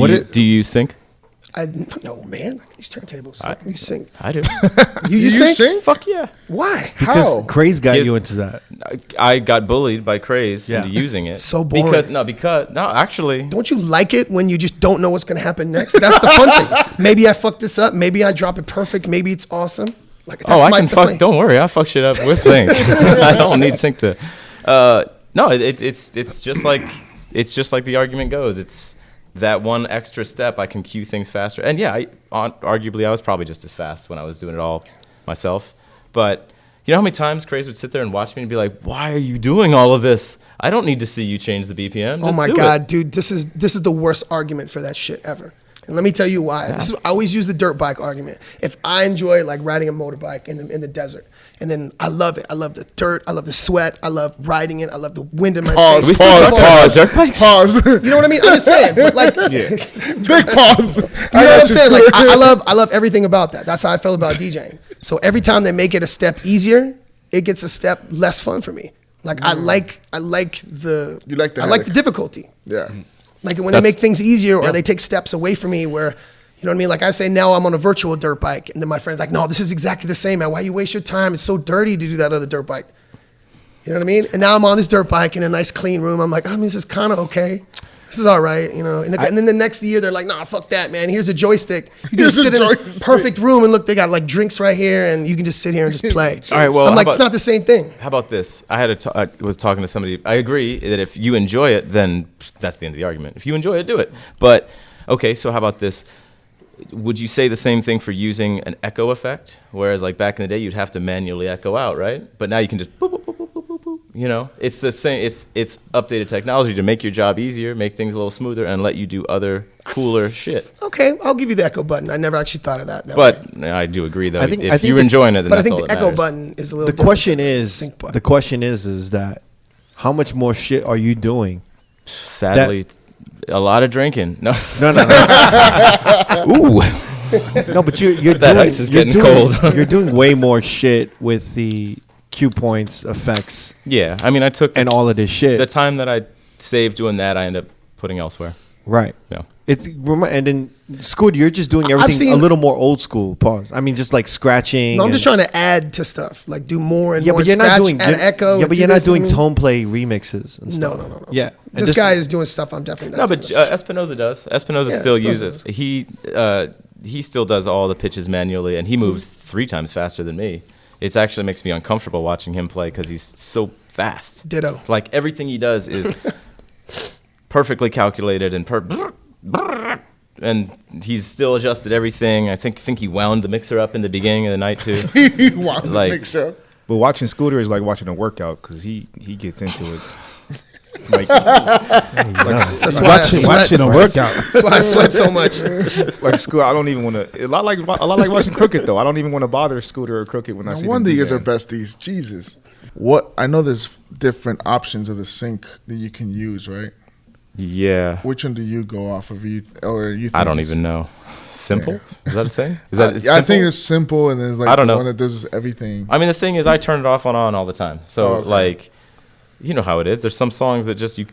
Do you use sync? No, man. These turntables. You sing. I do. You sing? Fuck yeah. Why? Because How? Craze got you into that. I got bullied by Craze into using it. So boring. Because actually. Don't you like it when you just don't know what's going to happen next? That's the fun thing. Maybe I fuck this up. Maybe I drop it perfect. Maybe it's awesome. Like, I can fuck. Don't worry. I fuck shit up with sync. I don't need sync to. No, it's just like the argument goes. It's that one extra step. I can cue things faster. And yeah, arguably I was probably just as fast when I was doing it all myself. But you know how many times Craze would sit there and watch me and be like, "Why are you doing all of this? I don't need to see you change the BPM." Oh my God, dude, this is the worst argument for that shit ever. And let me tell you why. I always use the dirt bike argument. If I enjoy like riding a motorbike in the desert, and then I love it. I love the dirt. I love the sweat. I love riding it. I love the wind in my face. Pause. Dirt bikes? Pause. You know what I mean? I'm just saying. But like, Big pause. You know what I'm saying? Like, I love everything about that. That's how I feel about DJing. So every time they make it a step easier, it gets a step less fun for me. Like I like the difficulty. Yeah. Like when they make things easier or they take steps away from me where, you know what I mean? Like I say, now I'm on a virtual dirt bike. And then my friend's like, no, this is exactly the same, man. Why you waste your time? It's so dirty to do that other dirt bike. You know what I mean? And now I'm on this dirt bike in a nice clean room. I'm like, this is kind of okay. This is all right, you know. And then the next year they're like, nah, fuck that, man. Here's a joystick. You can just sit in this perfect room and look, they got like drinks right here and you can just sit here and just play. All right, well, I'm like, it's not the same thing. How about this? I was talking to somebody. I agree that if you enjoy it, then that's the end of the argument. If you enjoy it, do it. But, okay, so how about this? Would you say the same thing for using an echo effect? Whereas like back in the day, you'd have to manually echo out, right? But now you can just boop, boop, boop, boop, boop, boop, boop. You know, it's the same. It's updated technology to make your job easier, make things a little smoother, and let you do other cooler shit. Okay, I'll give you the echo button. I never actually thought of that. But way. I do agree, though. If you're enjoying it, then that's all that matters. But I think the echo button is a little. The question is that how much more shit are you doing? Sadly. A lot of drinking. No. Ooh. No, but you're that ice is getting cold. You're doing way more shit with the cue points, effects. Yeah, I mean, I took and all of this shit. The time that I saved doing that, I end up putting elsewhere. Right. Yeah. And then Scoot, you're just doing everything a little more old school. Pause. I mean, just like scratching. No, I'm just trying to add to stuff, like do more and more. But you're scratch, not doing add echo. Yeah, but you're not doing tone play remixes. And stuff. No. Yeah, this guy is doing stuff I'm definitely not. No, but Espinoza does. Espinoza still uses. He still does all the pitches manually, and he moves 3 times faster than me. It actually makes me uncomfortable watching him play because he's so fast. Ditto. Like everything he does is perfectly calculated and he's still adjusted everything. I think he wound the mixer up in the beginning of the night too. He wound the mixer. But watching Scooter is like watching a workout because he gets into it. Like, that's watching a workout. That's why I sweat so much. Like Scooter, I don't even want to. A lot like watching Crooked though. I don't even want to bother Scooter or Crooked when I see them. No wonder you guys are besties. Jesus. What I know, there's different options of the sync that you can use, right? Yeah. Which one do you go off of? I don't even know. Simple? Yeah. Is that a thing? I think it's simple, and there's like I don't know. One that does everything. I mean, the thing is, I turn it off and on all the time. So like, you know how it is. There's some songs that just you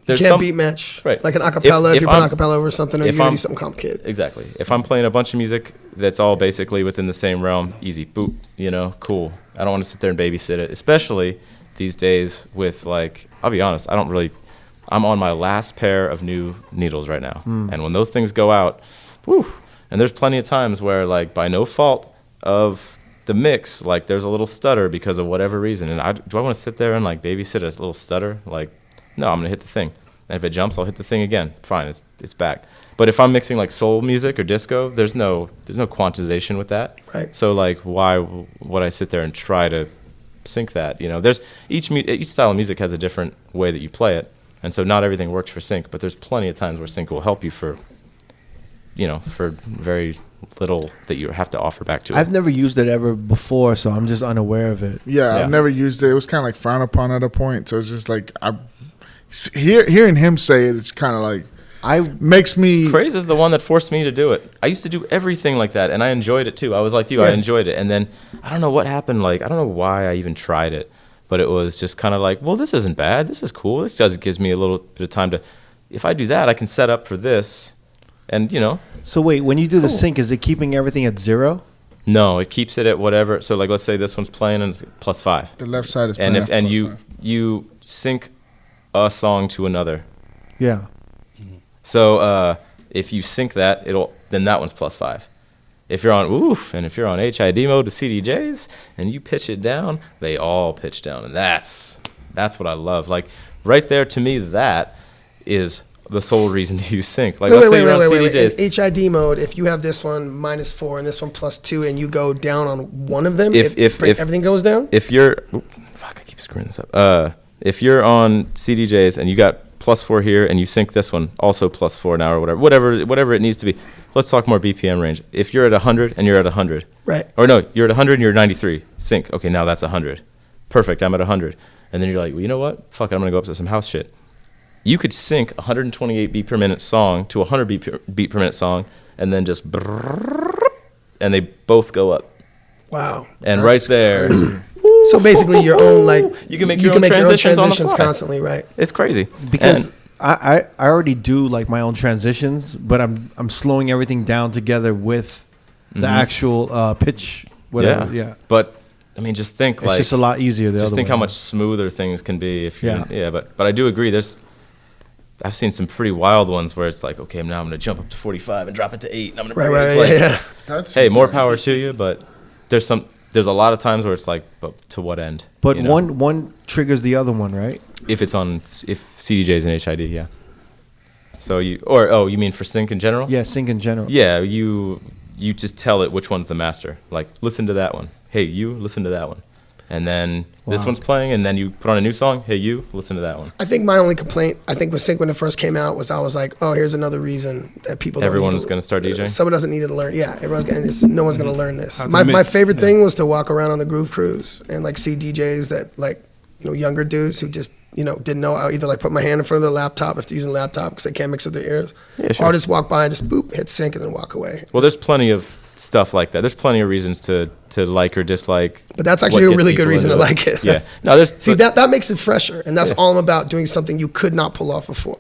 can't beat match, right? Like an acapella. If you're playing acapella over something, or you're gonna do something complicated. Exactly. If I'm playing a bunch of music that's all basically within the same realm, easy, boop. You know, cool. I don't want to sit there and babysit it, especially these days with like. I'll be honest. I'm on my last pair of new needles right now, and when those things go out, whew, and there's plenty of times where like by no fault of the mix, like there's a little stutter because of whatever reason, and do I want to sit there and like babysit a little stutter? Like, no, I'm gonna hit the thing, and if it jumps, I'll hit the thing again. Fine, it's back. But if I'm mixing like soul music or disco, there's no quantization with that. Right. So like, why would I sit there and try to sync that? You know, there's each style of music has a different way that you play it. And so not everything works for sync, but there's plenty of times where sync will help you for very little that you have to offer back to it. I've never used it ever before, so I'm just unaware of it. Yeah. I've never used it. It was kind of like frowned upon at a point. So it's just like, hearing him say it, it's kind of like, makes me... Craze is the one that forced me to do it. I used to do everything like that, and I enjoyed it too. I was like you, I enjoyed it. And then, I don't know what happened. Like, I don't know why I even tried it. But it was just kind of like, well, this isn't bad. This is cool. This gives me a little bit of time to, if I do that, I can set up for this And, you know. So wait, when you do the sync, is it keeping everything at 0? No, it keeps it at whatever. So like, let's say this one's playing and it's +5. The left side is and playing if and +5. you sync a song to another. Yeah. So if you sync that, then that one's +5. If you're on and if you're on HID mode to CDJs and you pitch it down, they all pitch down, and that's what I love. Like right there, to me, that is the sole reason to use sync. Like let's say you're on CDJs. In HID mode, if you have this one -4 and this one +2, and you go down on one of them, if everything goes down. If you're, I keep screwing this up. If you're on CDJs and you got +4 here, and you sync this one also +4 now, or whatever it needs to be. Let's talk more BPM range. If you're at 100 and you're at 100, right? Or no, you're at 100 and you're at 93. Sync. Okay, now that's 100. Perfect. I'm at 100. And then you're like, well, you know what? Fuck it. I'm gonna go up to some house shit. You could sync 128 beat per minute song to 100 beat per minute song, and then just and they both go up. Wow. And right there. So basically, your own you can make your own transitions on the fly. Constantly, right? It's crazy because I already do like my own transitions, but I'm slowing everything down together with the actual pitch. Whatever. Yeah. But I mean, just think it's just a lot easier. Just think how much smoother things can be if you. Yeah. But I do agree. I've seen some pretty wild ones where it's like, okay, now I'm gonna jump up to 45 and drop it to 8, and I'm gonna bring it. It's like, hey, more power to you, but there's a lot of times where it's like, but to what end? But one triggers the other one, right? If CDJs and HID, yeah. So you mean for sync in general? Yeah, sync in general. Yeah, you just tell it which one's the master. Like, listen to that one. Hey, you, listen to that one. And then this one's playing, and then you put on a new song. Hey, you, listen to that one. I think my only complaint, with sync when it first came out, was I was like, oh, here's another reason that everyone's going to start DJing. Someone doesn't need to learn. Yeah, no one's going to learn this. My favorite thing was to walk around on the Groove Cruise and see DJs that younger dudes who just didn't know. I either put my hand in front of their laptop if they're using a laptop because they can't mix with their ears, or just walk by and just boop, hit sync and then walk away. Well, there's plenty of stuff like that. There's plenty of reasons to like or dislike. But that's actually a really good reason to like it. Yeah. No, that makes it fresher, and that's all I'm about, doing something you could not pull off before.